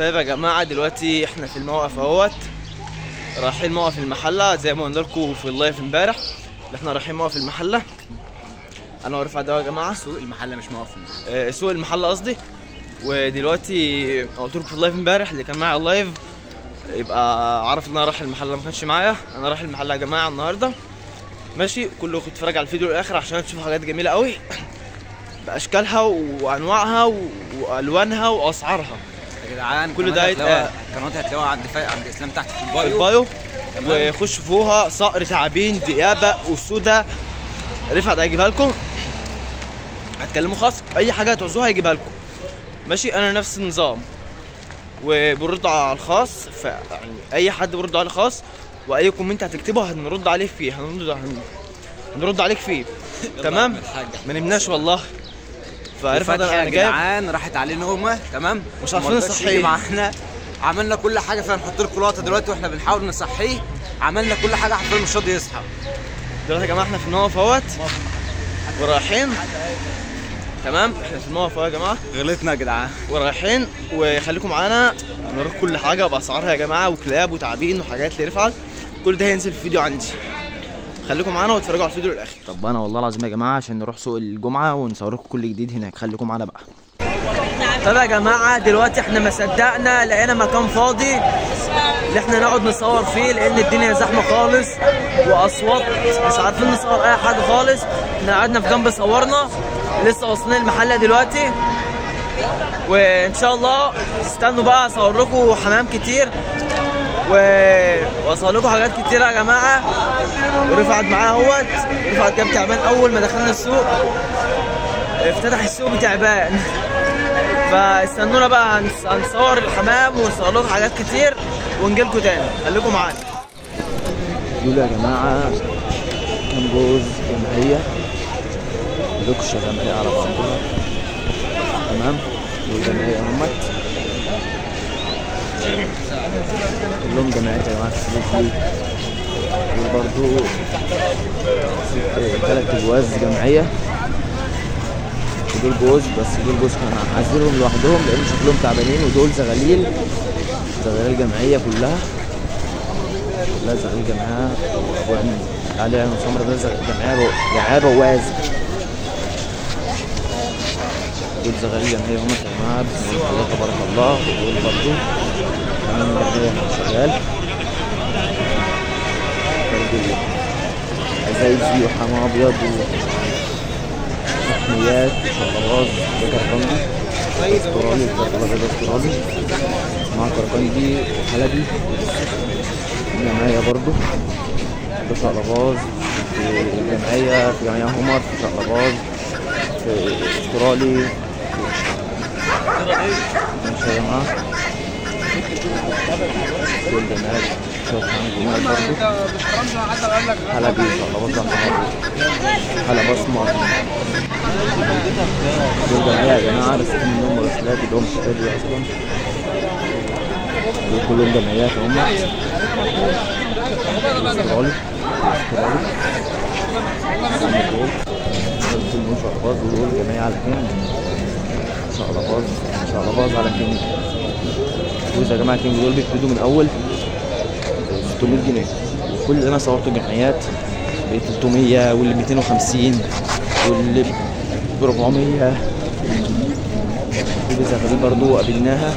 طيب يا جماعه دلوقتي احنا في الموقف اهوت، رايحين موقف المحله زي ما قلنا لكم في اللايف امبارح اللي احنا رايحين موقف المحله. انا ورفعت ده يا جماعه سوق المحله مش موقف سوق المحله قصدي. ودلوقتي قلت لكم في اللايف امبارح اللي كان معايا اللايف يبقى عرف ان انا رايح المحله، ما كانش معايا. انا رايح المحله يا جماعه النهارده ماشي. كلكم اتفرج على الفيديو للاخر عشان تشوفوا حاجات جميله قوي باشكالها وانواعها والوانها واسعارها يا جدعان. كل ده قنوات هتلاقوها عند اسلام تحت في البايو وخش فوها صقر تعابين ديابه اسوده. رفعت هيجيبها لكم، هتكلموا خاص اي حاجه هتعوزوها هيجيبها لكم ماشي. انا نفس النظام وبرد على الخاص، يعني اي حد برد على الخاص واي كومنت هتكتبه هنرد عليك فيه، هنرد عليك فيه تمام. ما نمناش والله. فرفعت يا جدعان راحت عليه نومه تمام، مش عارفين نصحيه معانا. عملنا كل حاجه، فهنحط لكم لقطه دلوقتي واحنا بنحاول نصحيه. عملنا كل حاجه حرفيا مش راضي يصحى. دلوقتي يا جماعه احنا في الموقف اهوت ورايحين تمام. احنا في الموقف اهو يا جماعه، غلطنا يا جدعان ورايحين وخليكم معانا نوريكم كل حاجه باسعارها يا جماعه وكلاب وتعابين وحاجات لرفعت. كل ده هينزل في فيديو عندي، خليكم معانا واتفرجوا على الفيديو للاخر. طب انا والله العظيم يا جماعه عشان نروح سوق الجمعه ونصور لكم كل جديد هناك، خليكم معانا بقى. طب يا جماعه دلوقتي احنا ما صدقنا لقينا مكان فاضي اللي احنا نقعد نصور فيه لان الدنيا زحمه خالص واصوات مش عارفين نصور اي حاجه خالص. احنا قعدنا في جنب صورنا، لسه واصلين المحله دلوقتي وان شاء الله استنوا بقى اصور لكم حمام كتير واصور لكم حاجات كتيره يا جماعه. ورفعت معانا اهوت، رفعت جاب تعبان اول ما دخلنا السوق، افتتح السوق بتعبان. فاستنونا بقى هنصور الحمام ونصور لكم حاجات كتير ونجي لكم تاني، خليكم معانا. دول يا جماعه كام جوز جمعيه، لوكشه جمعيه على بعضها تمام. والجمعيه همت كلهم جمعيات يا جماعه في السوق دي. وبرضه 3 جواز جمعيه ودول جوز، بس دول جوز كانوا عايزينهم لوحدهم لان شكلهم تعبانين. ودول زغاليل جمعيه كلها زغاليل جمعيه. علي عين سمرة ده جمعيه بواز. دول زغاليل جمعيه هم يا جماعه بسم الله تبارك الله. ودول برضه كمان جمعيه شغال برضه عزايزي وحمام ابيض ومحميات وشقراط وكركندي استرالي استرالي مع كركندي وحلبي. جمعية برضه في شقراط، في جمعية همر، في شقراط، في استرالي ماشي يا جماعة. دول جمعيات شوف جمعيات برضه حلبي شقراط حلب اسمر. دول جمعية يا جماعة بس في منهم مراسلات اللي هم مش اصلا. دول كلهم جمعيات هم استرالي دول شقراط. ودول جمعية على كينج شقراط على كينج. دول يا جماعة كينج دول بيبتدوا من أول 600 جنيه. وكل اللي أنا صورته جمعيات ب 300 واللي 250 واللي ب 400. دي زغاليل برضه قابلناها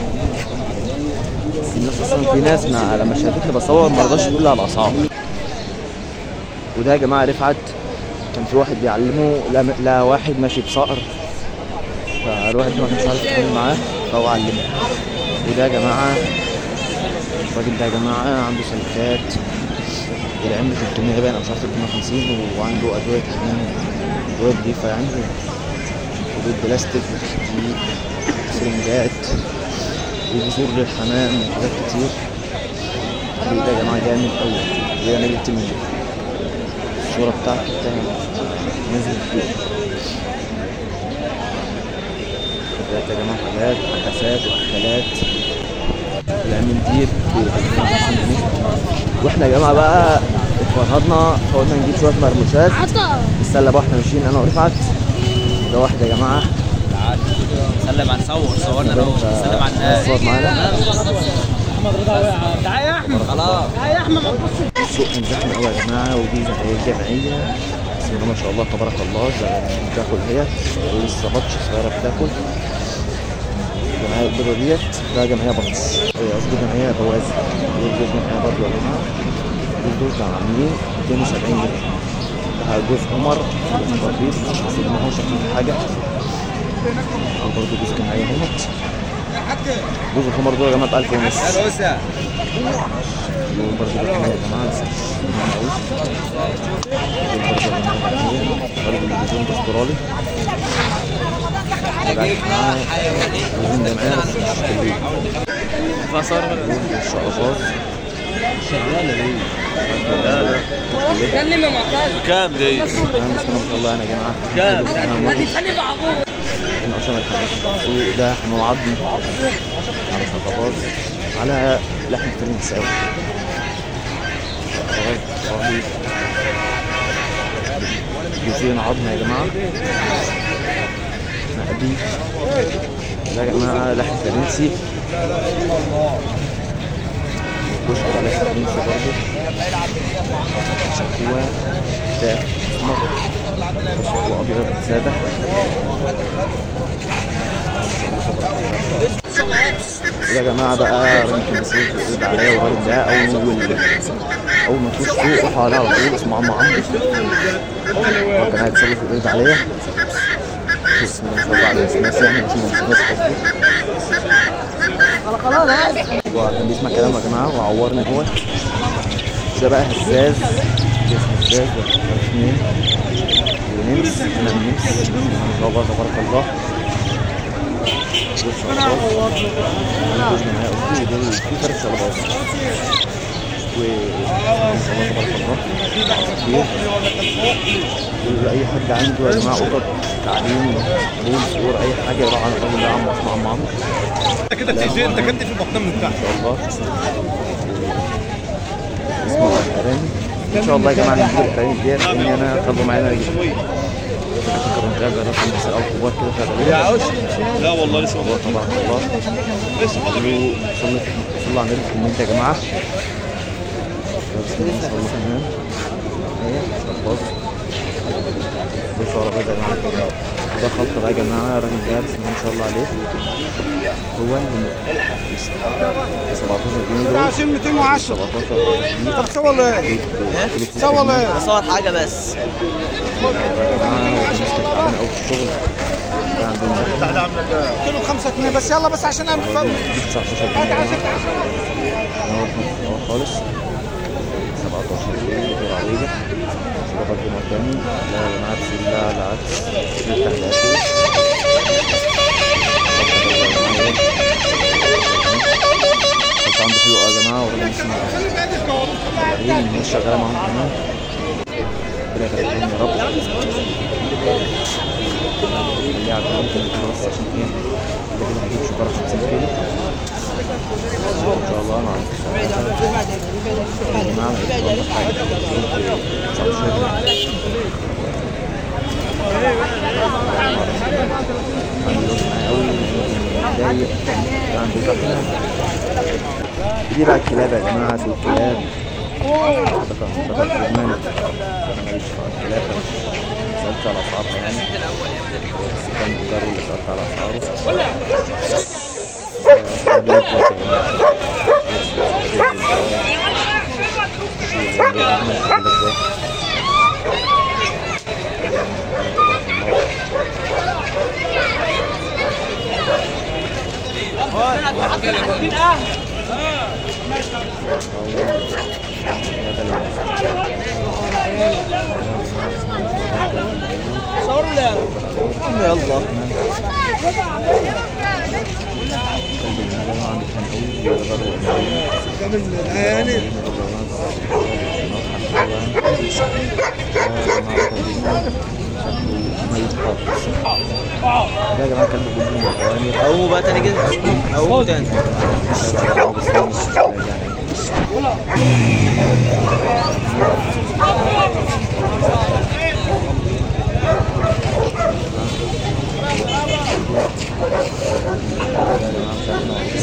بس الناس اصلا في ناس لما شافتني بصور ما رضاش تقول لي على الاسعار. وده يا جماعه رفعت كان في واحد بيعلمه لا واحد ماشي بصقر، فالواحد ما كانش عارف يتعامل معاه فهو علمه. وده يا جماعه الراجل ده يا جماعه عنده سلكات العمر 300 باين او مش عارف 350 وعنده ادويه حمام ادويه نضيفه يعني. ودول بلاستيك وتشكيك سرنجات وبذور للحمام وحاجات كتير. الراجل ده يا جماعه جامد قوي وانا جبت منه الصوره بتاعته نزلت فيه. حاجات يا جماعه حاجات عدسات واكلات العمل دي ب 250 جنيه. واحنا يا جماعه بقى اتفرهدنا فقلنا نجيب شويه مرموشات نتسلى بقى واحنا ماشيين انا ورفعت. ده واحد يا جماعه رفعت سلم على صورنا انا وسلم على الناس. صور معانا. احمد رضا وقع. تعالى يا احمد. خلاص تعالى يا احمد. السوق كان زحمه قوي يا جماعه، ودي جمعيه بسم الله ما شاء الله تبارك الله. بتاكل هي ولسه بطش صغيره بتاكل. الجمعيه البيضه ديت ده جمعيه بطش، قصدي جمعيه بوازي. دول جوز جمعيه برضه يا جماعه. دول كانوا عاملين 270 جنيه. ده جوز قمر رخيص بس ما هوش فيه حاجه. برضه جوز جمعيه اهوت. جوز القمر دول يا جماعه ب 1000 ونص. دول برضه جمعيه يا جماعه بس مش قوي. برضه التلفزيون استرالي. عايزين جمعيه بس مش كبير. الشقفات شغاله ليه؟ كلم يا معتز. كام دي؟ بسم الله ما شاء الله انا يا جماعه. كام؟ خلي بعضهم. احنا اصلا السوق ده احنا معضي على شقفات على لحم فرنساوي. شقفات جزئين عظم يا جماعه مقدي. ده يا جماعه لحم فرنسي كشك على لحم فرنسي برضه. شكوى ده اسمر شكوى ابيض ساده. يا جماعه بقى راجل كان بيسوق يرد عليا، والراجل ده اول ما تخش فوق روحوا على طول اسمه عم عمرو. كان قاعد يتصرف ويرد عليا. بسم الله ما شاء الله عليه ناس يعني مش ناس قصدي. وكان بيسمع كلامه يا جماعه وعورني هو. ده بقى هزاز اسمه هزاز اثنين ونمس. انا النمس ما شاء الله تبارك الله. دول في فرق شلباز وما شاء الله تبارك الله كتير. اي حد عنده يا جماعه قطط تعليم بول صور اي حاجه يروح على الراجل ده عم عمرو. انت كده بتأذي، انت كنت في البطن من تحت. ان شاء الله اسمه الارانب. ان شاء الله يا جماعه نجيب الارانب ديت لان انا طلبوا معانا نجيب كرنجات زي رقم بس او كبار كده شغالين. لا والله لسه الله تبارك الله. صلوا على النبي في الكومنت يا جماعه. بسم الله ما شاء الله كمان اهي خلاص. بصوا على بقى يا جماعه ده خلطه بقى يا جماعه. الراجل ده بسم الله ما شاء الله عليه هو 17 جنيه دول. عشان 210 17 طب سوى ولا ايه؟ سوى ولا ايه؟ بصور حاجه بس. والناس كانت تعبانه قوي في الشغل. ده عندهم كيلو 5 جنيه بس. يلا بس عشان انا مفهم 19 جنيه اهو خالص. 17 جنيه دور عليك. شوف الجمعة الثاني. لا يا جماعه بسم الله على عكس نفتح الاكل. عنده حلو يا جماعه والراجل مش شغالين. الناس شغاله معاهم كمان. ربنا يبارك لهم يا رب. اللي على ممكن بس عشان ايه كده كده هجيب شكاره 50 كيلو ان شاء الله. انا يا جماعه ما والله حاجه 19 عندي رز معايا قوي متضايق. عندي زحمه. دي بقى الكلاب يا جماعه. سوق الكلاب دخلت زمان. انا ماليش في الكلاب سألت على اسعارها يعني. بس كان الجار اللي سألت على اسعاره. صور ولا يلا يا جماعه كان بيقول او بقى تاني كده او تاني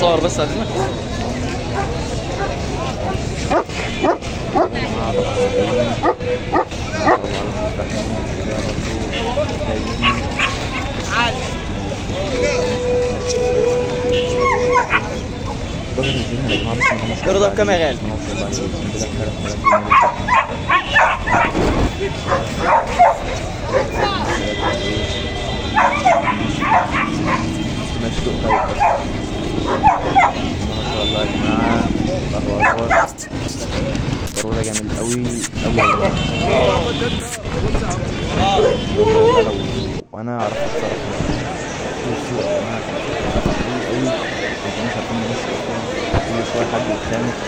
صور بس عايزينك. الرضا بكام يا غالي؟ والله يا جماعه الله اكبر، ضرورة جامد قوي قوي. وانا اعرف اتصرف في السوق يا جماعه، قوي قوي. انتوا مش عارفين بس كل شويه حد يتخانق.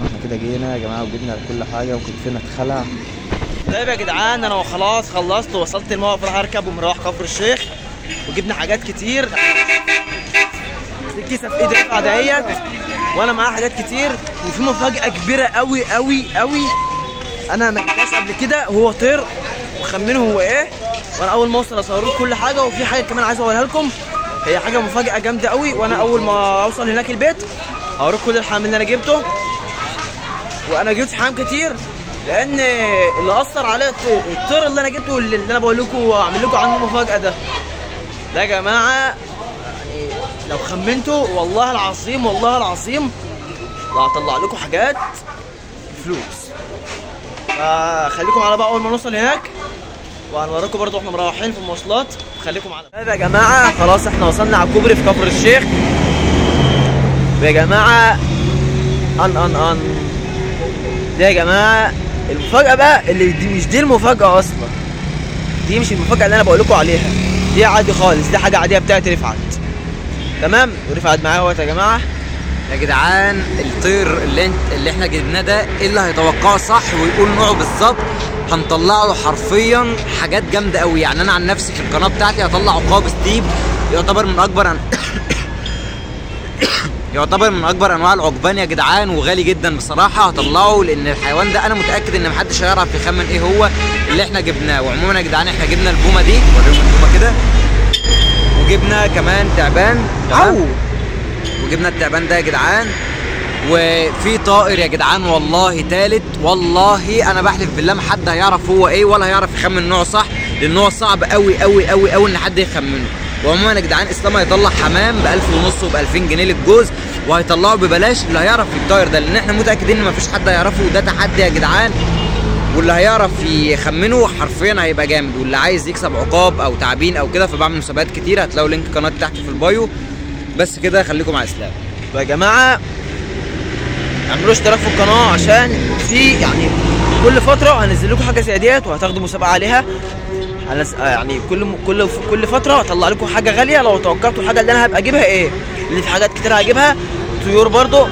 احنا كده جينا يا جماعه وجبنا كل حاجه وكتفنا اتخلع. طيب يا جدعان انا خلاص خلصت ووصلت الموقف، راح اركب ومروح كفر الشيخ وجبنا حاجات كتير. الكيسه في ايدي رفعه دهيت وانا معايا حاجات كتير، وفي مفاجاه كبيره قوي قوي قوي انا ما جبتهاش قبل كده. هو طير وخمنوا هو ايه، وانا اول ما اوصل اصور لكم كل حاجه. وفي حاجه كمان عايز اقولها لكم، هي حاجه مفاجاه جامده قوي. وانا اول ما اوصل هناك البيت هوريكم كل الحمام اللي انا جبته. وانا جبت حمام كتير لان اللي اثر عليه الطير اللي انا جبته، اللي انا بقول لكم واعمل لكم عنه مفاجاه ده يا جماعه. يعني لو خمنتوا والله العظيم والله العظيم لا هطلع لكم حاجات فلوس. فخليكم على بقى اول ما نوصل هناك، وهنوريكم برضو احنا مروحين في المواصلات. خليكم على طيب يا جماعه خلاص احنا وصلنا على الكوبري في كفر الشيخ. يا جماعه دي يا جماعه المفاجاه بقى، اللي دي مش دي المفاجاه اصلا، دي مش المفاجاه اللي انا بقول لكم عليها، دي عادي خالص، دي حاجه عاديه بتاعت رفعت. تمام، رفعت معايا اهوت يا جماعه. يا جدعان الطير اللي احنا جبناه ده، ايه اللي هيتوقعه صح ويقول نوعه بالظبط هنطلع له حرفيا حاجات جامده قوي. يعني انا عن نفسي في القناه بتاعتي هطلع عقاب ستيب يعتبر من اكبر انواع العقبان يا جدعان، وغالي جدا بصراحه. هطلعه لان الحيوان ده انا متاكد ان محدش هيعرف يخمن ايه هو اللي احنا جبناه. وعموما يا جدعان احنا جبنا البومه دي، وريهم البومه كده، وجبنا كمان تعبان. وجبنا التعبان ده يا جدعان، وفي طائر يا جدعان والله تالت. والله انا بحلف بالله ما حد هيعرف هو ايه ولا هيعرف يخمن نوعه صح، لان هو صعب قوي قوي قوي قوي ان حد يخمنه. وعموما يا جدعان اسلام هيطلع حمام ب 1500 وب 2000 جنيه للجوز، وهيطلعه ببلاش اللي هيعرف في الطائر ده، لان احنا متاكدين ان مفيش حد هيعرفه، وده تحدي يا جدعان. واللي هيعرف يخمنه حرفيا هيبقى جامد. واللي عايز يكسب عقاب او تعابين او كده فبعمل مسابقات كتير، هتلاقوا لينك قناتي تحت في البايو. بس كده خليكم مع اسلام. يا جماعه اعملوا اشتراك في القناه، عشان في يعني كل فتره هنزل لكم حاجه زي ديت وهتاخدوا مسابقه عليها. يعني كل فتره هطلع لكم حاجه غاليه. لو توقعتوا الحاجه اللي انا هبقى اجيبها ايه، اللي في حاجات كتير هجيبها طيور برضو،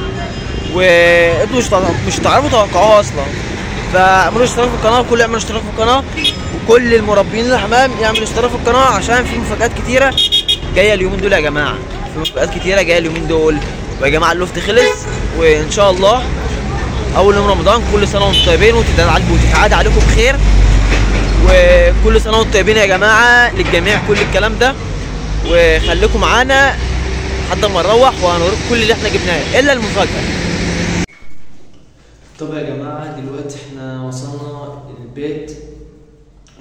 وانتوا مش هتعرفوا توقعوها اصلا. فاعملوا اشتراك في القناه، الكل يعمل اشتراك في القناه، وكل المربين الحمام يعملوا اشتراك في القناه، عشان في مفاجآت كتيره جايه اليومين دول يا جماعه. في مفاجآت كتيره جايه اليومين دول. ويا جماعه اللفت خلص، وان شاء الله اول يوم رمضان كل سنه وانتم طيبين وتتعاد عليكم بخير. وكل سنه وانتم طيبين يا جماعه للجميع، كل الكلام ده. وخليكم معانا لحد ما نروح وهنوريكم كل اللي احنا جبناه الا المفاجاه. طب يا جماعه دلوقتي احنا وصلنا البيت،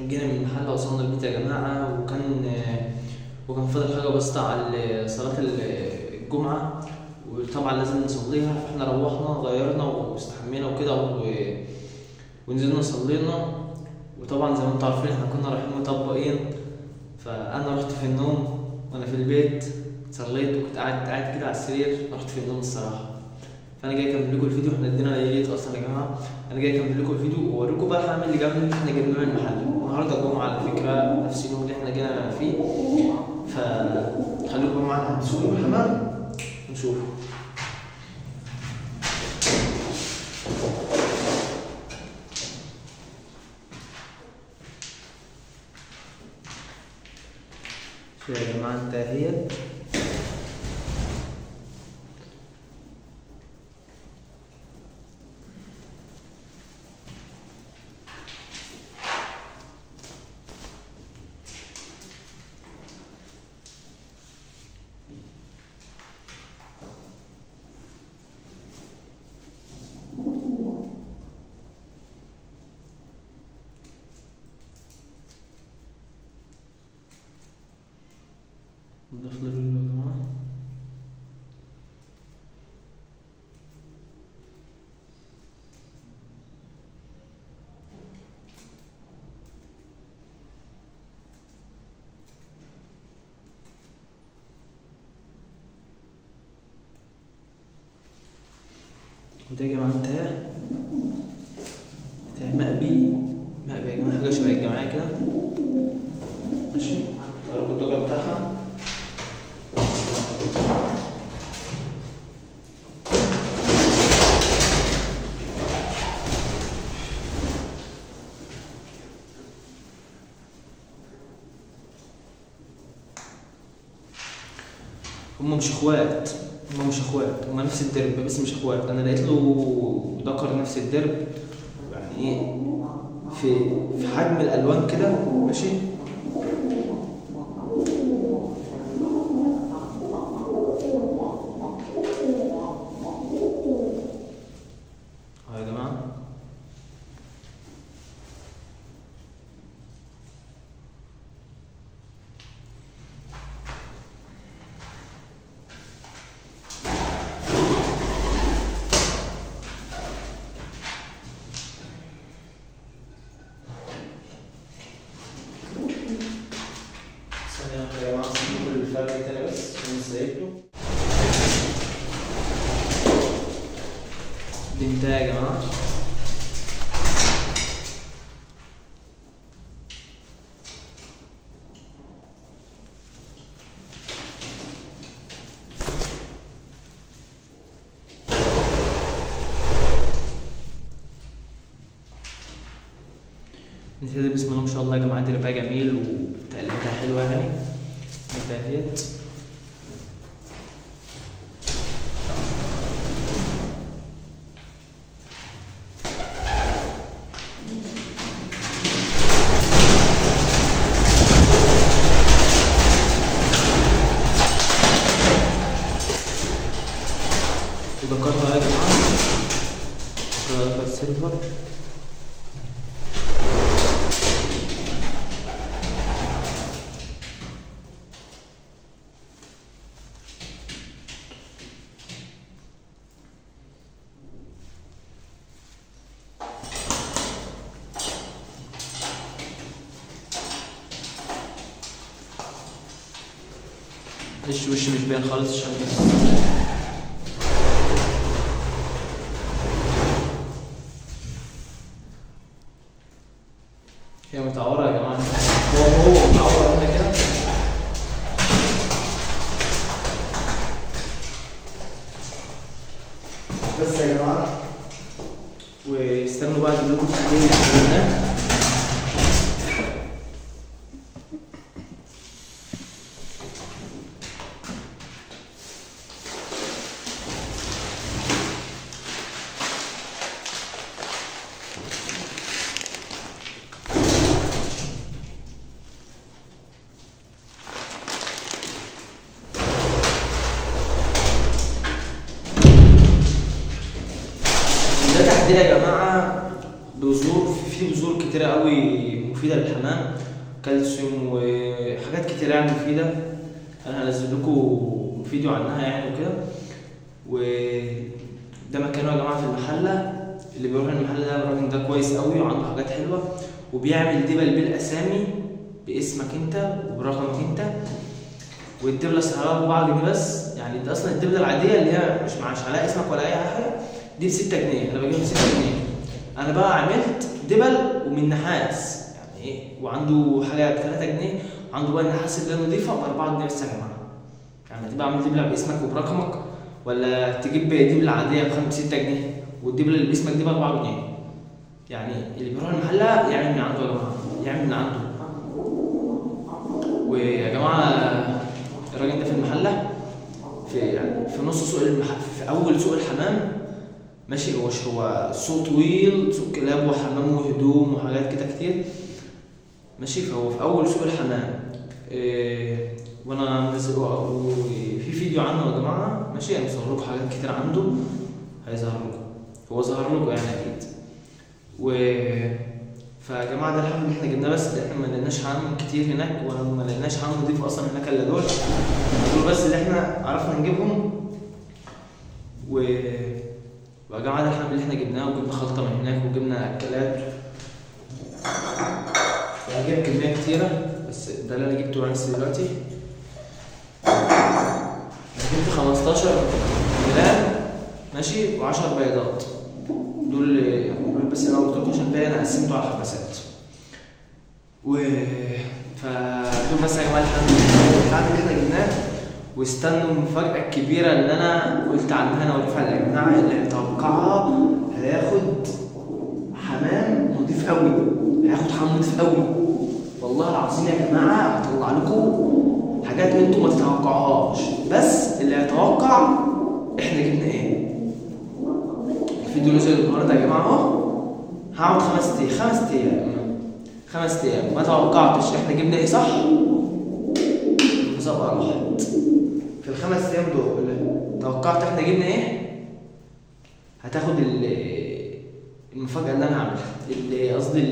جينا من المحل وصلنا البيت يا جماعه. وكان فاضل حاجه بسيطه على صلاه الجمعه، وطبعا لازم نصليها. فاحنا روحنا غيرنا واستحمينا وكده ونزلنا صلينا. وطبعا زي ما انتم عارفين احنا كنا رايحين مطبقين، فانا رحت في النوم وانا في البيت، صليت وكنت قاعد كده على السرير، رحت في النوم الصراحه. فانا جاي اكمل لكم الفيديو. احنا ادينا ليلة اصلا يا جماعه، انا جاي اكمل لكم الفيديو واوريكم بقى الحمام اللي احنا جبناه من المحل. النهارده الجمعه على فكره، نفس اليوم اللي احنا جينا فيه. فخليكم معانا عند سوق الحمام ونشوفه. شوفوا يا جماعة انتهيت. نضيف له رجله يا جماعة. وده يا جماعة انتهى مقبي يا جماعة، حاجة شبه الجماعية كده. ماشي، ضرب الدجا بتاعها. هما مش اخوات، هما نفس الدرب بس مش اخوات. انا لقيت له ذكر نفس الدرب، يعني ايه في حجم الالوان كده. ماشي، اهو يا جماعه. يا جماعه كل الفرق تاني بس عشان نسيبه. دي انتهى يا جماعه. نتهدى بسم الله ما شاء الله يا جماعه. دربها جميل وتقليدها حلوه يعني. انتهت. وذكرنا يا جماعه ذكر السيلفر. وش مش باين خالص الشمس. هي متعورة يا جماعة. هو متعور هنا كده. بس يا جماعة، واستنوا بقى اجيب لكم التحليل اللي عملناه. ده تحديد يا جماعه بذور، في بذور كتيره قوي مفيده للحمام، كالسيوم وحاجات كتيره يعني مفيده. انا هنزل لكم فيديو عنها يعني وكده. وده مكانه يا جماعه في المحله. اللي بيروح المحل ده الراجل ده كويس قوي وعنده حاجات حلوه، وبيعمل دبل بالاسامي باسمك انت وبرقمك انت. والدبله سعرها 4 جنيه بس. يعني ده اصلا الدبله العاديه اللي هي مش معاش عليها اسمك ولا اي حاجه دي ب 6 جنيه، انا بجيبها ب 6 جنيه. انا بقى عملت دبل ومن نحاس يعني ايه، وعنده حاجه ب 3 جنيه عنده بقى النحاس اللي هي نضيفه ب 4 جنيه بس يا جماعه. يعني تبقى عامل دبله باسمك وبرقمك، ولا تجيب دبله عاديه ب 6 جنيه والدبله اللي باسمك دي ب 4 جنيه. يعني اللي بيروح المحله يعمل من عنده يا جماعه، يعمل من عنده. ويا جماعه الراجل ده في المحله في نص سوق في اول سوق الحمام ماشي. هو سوق طويل، سوق كلاب وحمام وهدوم وحاجات كده كتير ماشي. فهو في اول سوق الحمام وانا منزل في فيديو عنه يا جماعه ماشي. انا مصور لكم حاجات كتير عنده، هيظهر لكم، هو ظهر لكم يعني اكيد. فيا جماعه ده الحمام اللي احنا جبناه، بس احنا ما لقيناش حمام كتير هناك، ولا ما لقيناش حمام نضيف اصلا هناك الا دول بس اللي احنا عرفنا نجيبهم. ويا جماعه ده الحمام اللي احنا جبناه، وجبنا خلطه من هناك وجبنا اكلات، يعني جايب كميه كتيره، بس ده اللي انا جبته لسه دلوقتي. جبت 15 جرام ماشي و10 بيضات، دول بس انا قلت لكم عشان الباقي انا قسمته على حبسات. فدول بس يا جماعه الحمام اللي احنا جبناه. واستنوا المفاجاه الكبيره اللي انا قلت عنها انا ورفعت يا جماعه، اللي اتوقعها هياخد حمام نضيف قوي، هياخد حمام نضيف قوي والله العظيم يا جماعه. هطلع لكم حاجات انتم ما تتوقعوهاش، بس اللي هيتوقع احنا جبنا ايه. الفيديو اللي نزل النهارده يا جماعه اهو، هقعد 5 ايام ما توقعتش احنا جبنا ايه صح. المسابقه راحت في ال5 ايام دول. توقعت احنا جبنا ايه، هتاخد المفاجاه اللي انا هعملها، اللي قصدي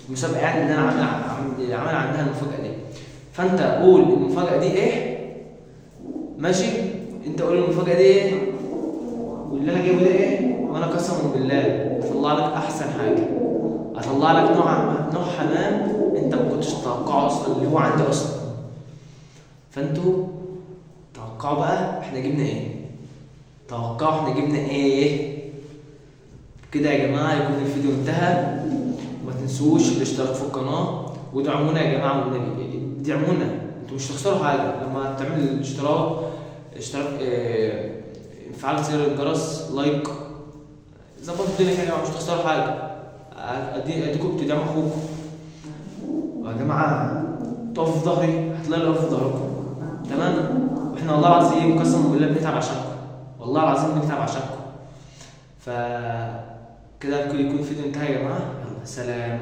المسابقه يعني اللي انا عامل عندها المفاجاه دي. فانت قول المفاجاه دي ايه ماشي. انت قول المفاجاه دي ايه واللي انا جايبه ده ايه، وانا قسما بالله اطلع لك احسن حاجه، اطلع لك نوع حمام انت ما كنتش تتوقعه اصلا، اللي هو عندي اصلا. فانتوا توقعوا بقى احنا جبنا ايه، توقعوا احنا جبنا ايه. كده يا جماعه يكون الفيديو انتهى. وما تنسوش الاشتراك في القناه وادعمونا يا جماعه والنبي، ادعمونا، انتوا مش هتخسروا حاجه لما تعمل الاشتراك فعل زر الجرس، لايك، ظبطوا الدنيا يا جماعه، مش هتخسروا حاجه. اديكم بتدعموا اخوكم يا جماعه. تقفوا في ظهري هتلاقوا اقف في ظهركم تمام. واحنا والله العظيم قسما بالله بنتعب عشانكم، والله العظيم بنتعب عشانكم. كده يكون الفيديو انتهى يا جماعه. يلا سلام.